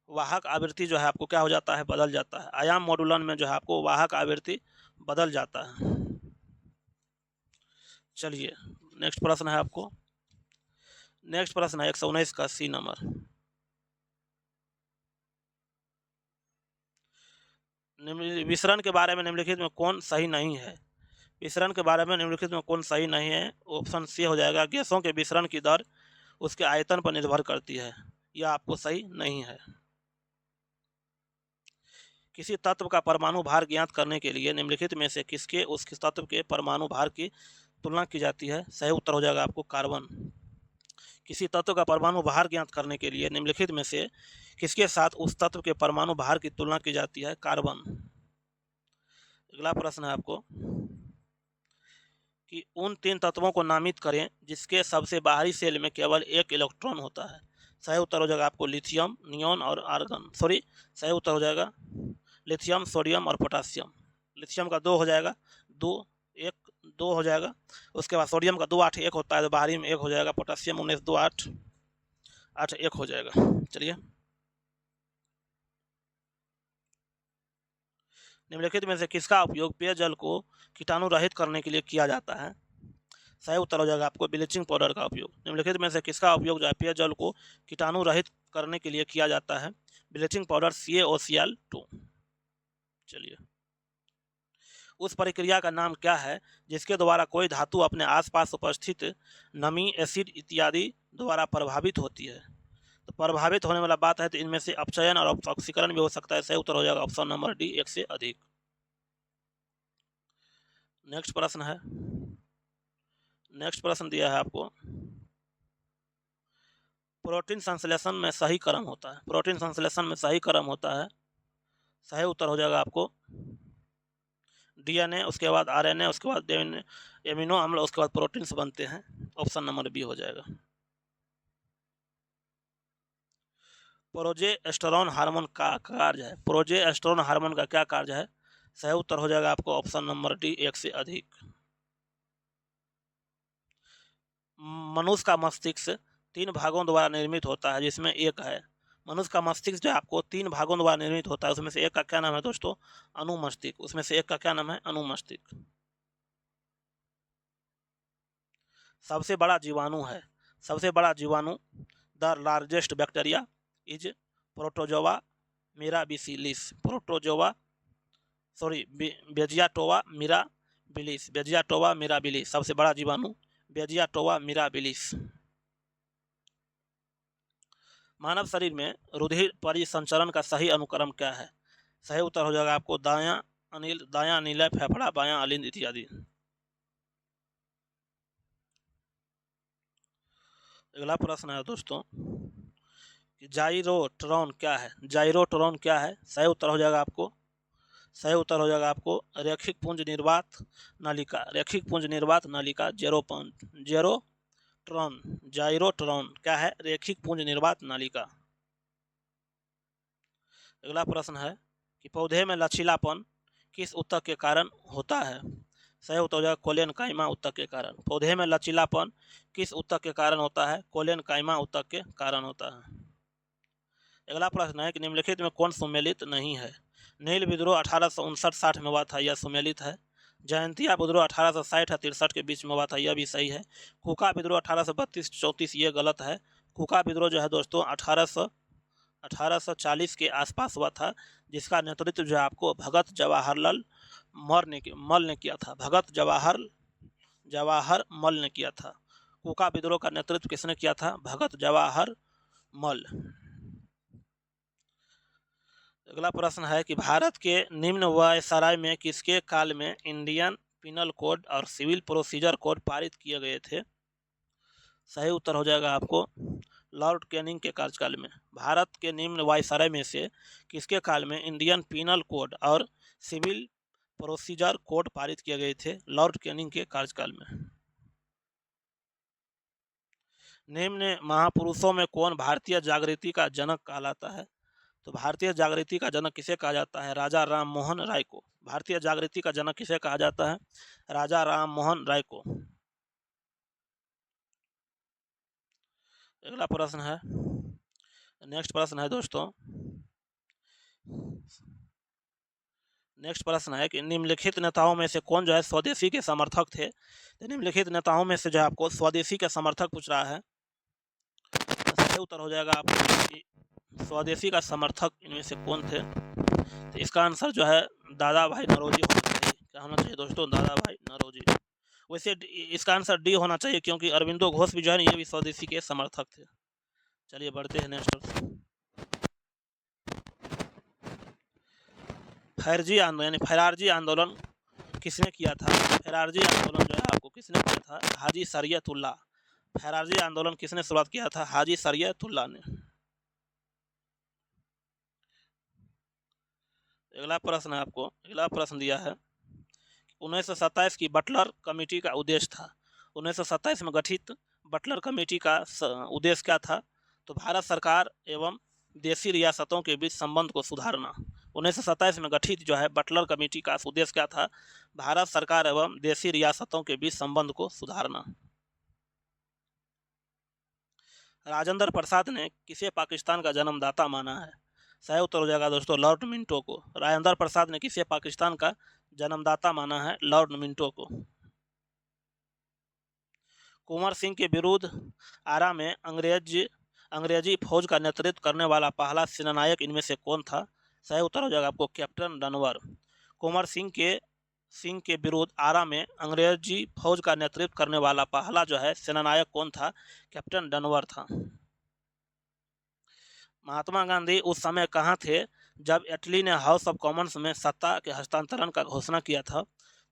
वाहक आवृत्ति जो है आपको क्या हो जाता है? बदल जाता है। आयाम मॉडुलन में जो है आपको वाहक आवृत्ति बदल जाता है। चलिए नेक्स्ट प्रश्न है 119 का सी नंबर। विसरण के बारे में निम्नलिखित में कौन सही नहीं है? ऑप्शन सी हो जाएगा गैसों के विसरण की दर उसके आयतन पर निर्भर करती है। यह आपको सही नहीं है। किसी तत्व का परमाणु भार ज्ञात करने के लिए निम्नलिखित में से किसके उस तत्व के परमाणु भार की तुलना की जाती है? सही उत्तर हो जाएगा आपको कार्बन। किसी तत्व का परमाणु भार ज्ञात करने के लिए निम्नलिखित में से किसके साथ उस तत्व के परमाणु भार की तुलना की जाती है? कार्बन। अगला प्रश्न है आपको कि उन 3 तत्वों को नामित करें जिसके सबसे बाहरी सेल में केवल एक इलेक्ट्रॉन होता है। सही उत्तर हो जाएगा आपको लिथियम, नियोन और आर्गन। सही उत्तर हो जाएगा लिथियम, सोडियम और पोटासियम। लिथियम का 2 हो जाएगा, 2 हो जाएगा। उसके बाद सोडियम का 2 8 1 होता है तो बाहरी में 1 हो जाएगा। पोटासियम 19 2 8 8 1 हो जाएगा। चलिए निम्नलिखित में से किसका उपयोग पेयजल को कीटाणु रहित करने के लिए किया जाता है? सही उत्तर हो जाएगा आपको ब्लीचिंग पाउडर का उपयोग। निम्नलिखित में से किसका उपयोग जो है पेयजल को कीटाणु रहित करने के लिए किया जाता है? Bleaching powder CaOCl2। चलिए उस प्रक्रिया का नाम क्या है जिसके द्वारा कोई धातु अपने आसपास उपस्थित नमी, एसिड इत्यादि द्वारा प्रभावित होती है? तो प्रभावित होने वाला बात है तो इनमें से अपचयन और ऑक्सीकरण भी हो सकता है। सही उत्तर हो जाएगा ऑप्शन नंबर डी, एक से अधिक। नेक्स्ट प्रश्न है, नेक्स्ट प्रश्न दिया है आपको, प्रोटीन संश्लेषण में सही क्रम होता है। प्रोटीन संश्लेषण में सही क्रम होता है, सही उत्तर हो जाएगा आपको डीएनए, उसके बाद आरएनए, उसके बाद एमिनो अम्ल, उसके बाद प्रोटीन्स बनते हैं। ऑप्शन नंबर बी हो जाएगा। प्रोजेस्टेरोन हार्मोन का कार्य है। प्रोजेस्टेरोन हार्मोन का क्या कार्य है? सही उत्तर हो जाएगा आपको ऑप्शन नंबर डी, एक से अधिक। मनुष्य का मस्तिष्क 3 भागों द्वारा निर्मित होता है, जिसमें एक है मनुष्य का मस्तिष्क जो आपको 3 भागों द्वारा निर्मित होता है, उसमें से एक का क्या नाम है दोस्तों? अनुमस्तिष्क। उसमें से एक का क्या नाम है? अनुमस्तिष्क। सबसे बड़ा जीवाणु है, सबसे बड़ा जीवाणु, the largest bacteria is protozoa mirabilis. Protozoa Beggiatoa mirabilis. Beggiatoa mirabilis सबसे बड़ा जीवाणु, बेजियाटोवा मिराबिलिस। मानव शरीर में रुधिर परिसंचरण का सही अनुक्रम क्या है? सही उत्तर हो जाएगा आपको दायां अनिल, फेफड़ा, बायां अलिंद इत्यादि। अगला प्रश्न है दोस्तों, जाइरोट्रॉन क्या है? जाइरोट्रॉन क्या है? सही उत्तर हो जाएगा आपको, सही उत्तर हो जाएगा आपको रैखिक पुंज निर्वात नलिका। रैखिक पुंज निर्वात नलिका जेरोट्रॉन। जाइरोट्रॉन क्या है? रैखिक पुंज निर्वात नलिका। अगला प्रश्न है कि पौधे में लचीलापन किस ऊतक के कारण होता है? सही उत्तर हो जाएगा कोलेनकाइमा ऊतक के कारण। पौधे में लचीलापन किस ऊतक के कारण होता है? कोलेनकाइमा ऊतक के कारण होता है। अगला प्रश्न है कि निम्नलिखित में कौन सुमेलित नहीं है? नील विद्रोह 1859-60 में हुआ था, यह सुमेलित है। जयंतिया विद्रोह 1860-63 के बीच में हुआ था, यह भी सही है। कुका विद्रोह 1832-34 ये गलत है। कुका विद्रोह जो है दोस्तों 1840 के आसपास हुआ था, जिसका नेतृत्व जो है आपको भगत जवाहरलाल मल ने किया था। भगत जवाहर मल ने किया था। कुका विद्रोह का नेतृत्व किसने किया था? भगत जवाहर मल। अगला प्रश्न है कि भारत के निम्न वायसराय में किसके काल में इंडियन पिनल कोड और सिविल प्रोसीजर कोड पारित किए गए थे? सही उत्तर हो जाएगा आपको लॉर्ड कैनिंग के कार्यकाल में। भारत के निम्न वायसराय में से किसके काल में इंडियन पिनल कोड और सिविल प्रोसीजर कोड पारित किए गए थे? लॉर्ड कैनिंग के कार्यकाल में। निम्न महापुरुषों में कौन भारतीय जागृति का जनक कहलाता है? तो भारतीय जागृति का जनक किसे कहा जाता है? राजा राम मोहन राय को। भारतीय जागृति का जनक किसे कहा जाता है? राजा राम मोहन राय को। अगला प्रश्न है, नेक्स्ट प्रश्न है दोस्तों, नेक्स्ट प्रश्न है कि निम्नलिखित नेताओं में से कौन जो है स्वदेशी के समर्थक थे? तो निम्नलिखित नेताओं में से जो है आपको स्वदेशी के समर्थक पूछ रहा है, तो सही उत्तर हो जाएगा आपको स्वदेशी का समर्थक इनमें से कौन थे? तो इसका आंसर जो है दादा भाई नौरोजी होना चाहिए। क्या होना चाहिए दोस्तों? दादा भाई नौरोजी। वैसे इसका आंसर डी होना चाहिए, क्योंकि अरविंदो घोष भी जो है ये भी स्वदेशी के समर्थक थे। चलिए बढ़ते हैं नेक्स्ट प्रश्न। फैरजी आंदोलन यानी फैरारजी आंदोलन किसने किया था? फैरारजी आंदोलन जो है आपको किसने किया था? हाजी शरीयतुल्लाह। फैरारजी आंदोलन किसने शुरुआत किया था? हाजी शरीयतुल्लाह ने। अगला प्रश्न है आपको, अगला प्रश्न दिया है 1927 की बटलर कमेटी का उद्देश्य था। 1927 में गठित बटलर कमेटी का उद्देश्य क्या था? तो भारत सरकार एवं देशी रियासतों के बीच संबंध को सुधारना। 1927 में गठित जो है बटलर कमेटी का उद्देश्य क्या था? भारत सरकार एवं देशी रियासतों के बीच संबंध को सुधारना। राजेंद्र प्रसाद ने किसे पाकिस्तान का जन्मदाता माना है? सही उत्तर हो जाएगा दोस्तों लॉर्ड मिंटो को। राजेंद्र प्रसाद ने किसे पाकिस्तान का जन्मदाता माना है? लॉर्ड मिंटो को। कुंवर सिंह के विरुद्ध आरा में अंग्रेजी फौज का नेतृत्व करने वाला पहला सेनानायक इनमें से कौन था? सही उत्तर हो जाएगा आपको कैप्टन डनवर। कुंवर सिंह के सिंह के विरुद्ध आरा में अंग्रेजी फौज का नेतृत्व करने वाला पहला जो है सेनानायक कौन था? कैप्टन डनवर था। महात्मा गांधी उस समय कहाँ थे जब एटली ने हाउस ऑफ कॉमन्स में सत्ता के हस्तांतरण का घोषणा किया था?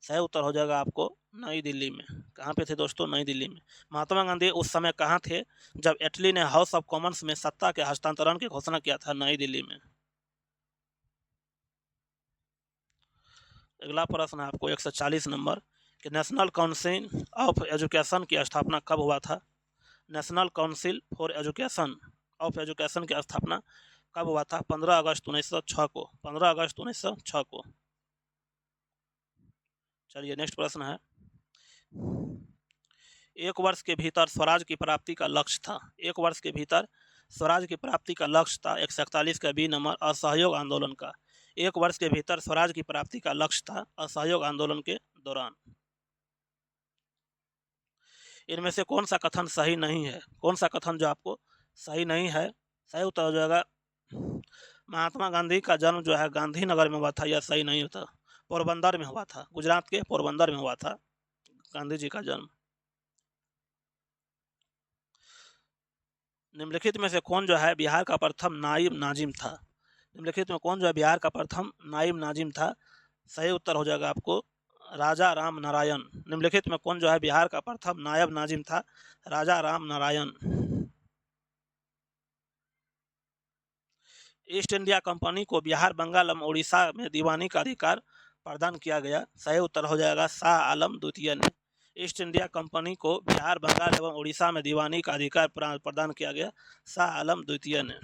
सही उत्तर हो जाएगा आपको नई दिल्ली में। कहाँ पे थे दोस्तों? नई दिल्ली में। महात्मा गांधी उस समय कहाँ थे जब एटली ने हाउस ऑफ कॉमन्स में सत्ता के हस्तांतरण की घोषणा किया था? नई दिल्ली में। अगला प्रश्न है आपको 140 नंबर कि नेशनल काउंसिल ऑफ एजुकेशन की स्थापना कब हुआ था? National council for education of education की स्थापना कब हुआ था? 15 अगस्त 1906 को। 15 अगस्त 1906 को। चलिए नेक्स्ट प्रश्न है, एक वर्ष के भीतर स्वराज की प्राप्ति का लक्ष्य था। एक वर्ष के भीतर स्वराज की प्राप्ति का लक्ष्य था 141 का बी नंबर असहयोग आंदोलन का। एक वर्ष के भीतर स्वराज की प्राप्ति का लक्ष्य था असहयोग आंदोलन के दौरान। इनमें से कौन सा कथन सही नहीं है? कौन सा कथन जो आपको सही नहीं है? सही उत्तर हो जाएगा महात्मा गांधी का जन्म जो है गांधीनगर में हुआ था, यह सही नहीं होता। पोरबंदर में हुआ था, गुजरात के पोरबंदर में हुआ था गांधी जी का जन्म। निम्नलिखित में से कौन जो है बिहार का प्रथम नायब नाजिम था? निम्नलिखित में कौन जो है बिहार का प्रथम नायब नाजिम था? सही उत्तर हो जाएगा आपको राजा राम नारायण। निम्नलिखित में कौन जो है बिहार का प्रथम नायब नाजिम था? Raja Ram Narayan. East India Company को बिहार, बंगाल एवं उड़ीसा में दीवानी का अधिकार प्रदान किया गया। सही उत्तर हो जाएगा शाह आलम द्वितीय ने। ईस्ट इंडिया कंपनी को बिहार, बंगाल एवं उड़ीसा में दीवानी का अधिकार प्रदान किया गया शाह आलम द्वितीय ने।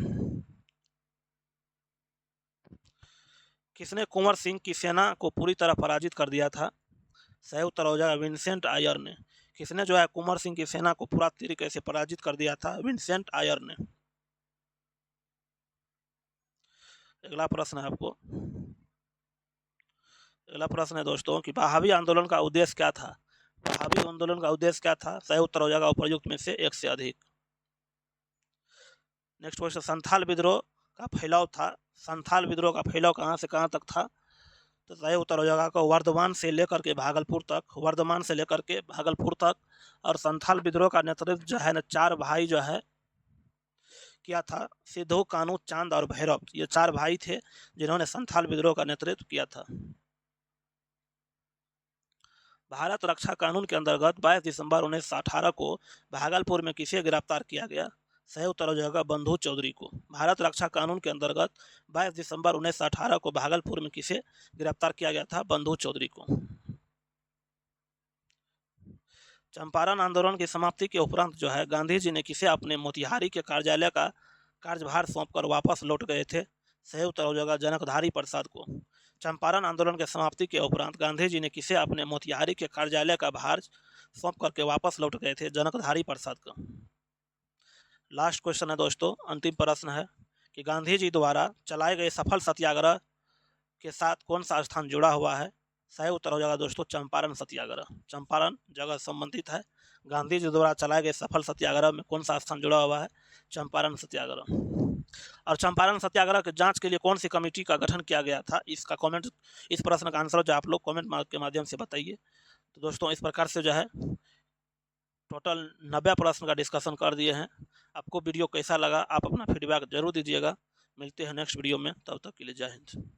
किसने कुंवर सिंह की सेना को पूरी तरह पराजित कर दिया था? सही उत्तर हो जाएगा विंसेंट आयर ने। किसने जो है कुंवर सिंह की सेना को पूरा तरीके से पराजित कर दिया था? विंसेंट आयर ने। अगला प्रश्न है आपको, अगला प्रश्न है दोस्तों कि बहावी आंदोलन का उद्देश्य क्या था? बहावी आंदोलन का उद्देश्य क्या था? सही उत्तर हो जाएगा उपर्युक्त में से एक से अधिक। नेक्स्ट क्वेश्चन, संथाल विद्रोह का फैलाव था। संथाल विद्रोह का फैलाव कहाँ से कहाँ तक था? तो सही उत्तर हो जाएगा वर्धमान से लेकर के भागलपुर तक। वर्धमान से लेकर के भागलपुर तक। और संथाल विद्रोह का नेतृत्व जो है ना चार भाई जो है किया था, सिद्धू, कानू, चांद और भैरव। ये चार भाई थे जिन्होंने संथाल विद्रोह का नेतृत्व किया था। भारत रक्षा कानून के अंतर्गत 22 दिसंबर 1918 को भागलपुर में किसे गिरफ्तार किया गया? सही उत्तर हो जाएगा बंधु चौधरी को। भारत रक्षा कानून के अंतर्गत 22 दिसंबर 1918 को भागलपुर में किसे गिरफ्तार किया गया था? बंधु चौधरी को। चंपारण आंदोलन की समाप्ति के उपरांत जो है गांधी जी ने किसे अपने मोतिहारी के कार्यालय का कार्यभार सौंपकर वापस लौट गए थे? सही उत्तर हो जाएगा जनकधारी प्रसाद को। चंपारण आंदोलन के समाप्ति के उपरांत गांधी जी ने किसे अपने मोतिहारी के कार्यालय का भार सौंप करके वापस लौट गए थे? जनकधारी प्रसाद का। लास्ट क्वेश्चन है दोस्तों, अंतिम प्रश्न है कि गांधी जी द्वारा चलाए गए सफल सत्याग्रह के साथ कौन सा स्थान जुड़ा हुआ है? सही उत्तर हो जाएगा दोस्तों चंपारण सत्याग्रह। चंपारण जगह संबंधित है। गांधी जी द्वारा चलाए गए सफल सत्याग्रह में कौन सा स्थान जुड़ा हुआ है? चंपारण सत्याग्रह। और चंपारण सत्याग्रह के जांच के लिए कौन सी कमेटी का गठन किया गया था? इसका कमेंट, इस प्रश्न का आंसर जो आप लोग कमेंट के माध्यम से बताइए। तो दोस्तों इस प्रकार से जो है टोटल 90 प्रश्न का डिस्कशन कर दिए हैं। आपको वीडियो कैसा लगा आप अपना फीडबैक जरूर दीजिएगा। मिलते हैं नेक्स्ट वीडियो में, तब तक के लिए जय हिंद।